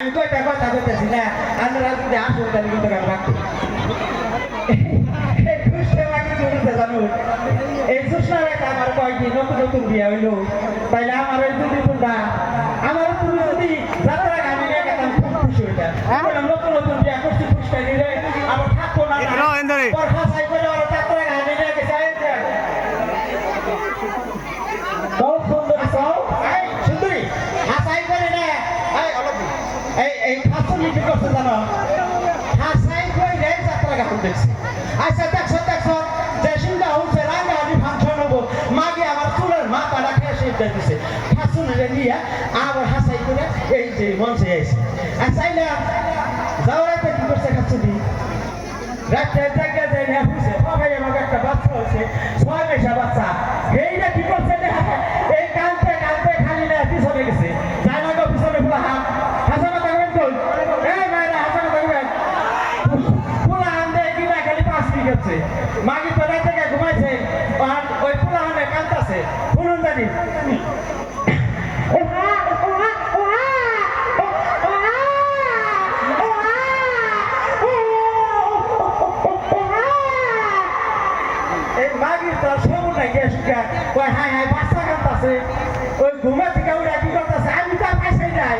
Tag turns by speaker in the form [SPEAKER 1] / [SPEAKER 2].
[SPEAKER 1] আমি কয়টা কথা বলতেছি না আমরা যদি আসল তাহলে কিন্তু রাখবো এই সুষ্ণা আমার কয়েকদিন নতুন নতুন বিয়ে হইলো তাইলে আমার ওই দুটি ফুলটা আমার তুমি যদি যাত্রা গানে নিয়ে গেতাম খুব খুশি হইতাম নতুন নতুন বিয়ে করছি পুরস্কার নিলে আবার থাকবো না হাসাই করে ওরা যাত্রা গানে নিয়ে গেছে সুন্দরী হাসাই করে না এই খাসুনি কি করছে জানো হাসাই করে যাত্রা গান দেখছি আচ্ছা দেখছো যে সিংহা হচ্ছে রাঙ্গাহাটি ফাংশন হবো মাগে আমার চুলের মাথাটা খেয়ে দিচ্ছে খাসুনিরে নিয়ে আবার হাসাই করে এই যে মঞ্চে এসে আর চাইলাম যাওয়ার কি করছে খাসুনি রাখতে জায়গা যায় না বুঝছে ভাই আমাকে একটা বাচ্চা হয়েছে 6 মাসের বাচ্চা এইটা কি করছে এই কানতে কানতে খালি না পিছনে গেছে যায় না পিছনে পুরো হাত হাসানো থাকবেন কই এই ভাইরা হাসানো থাকবেন পুরো হাত দিয়ে কিনা খালি 5 মিনিট হচ্ছে মাগি তো রাত থেকে ঘুমাইছে আর ওই পুরো হাতে কানতাছে শুনুন জানি মাগির তো সবুর নাই গিয়ে শুকা কয় হাই হাই বাচ্চা কান্তাছে ওই ঘুমা থেকে উড়া কি করতেছে আমি তো পাইছে যাই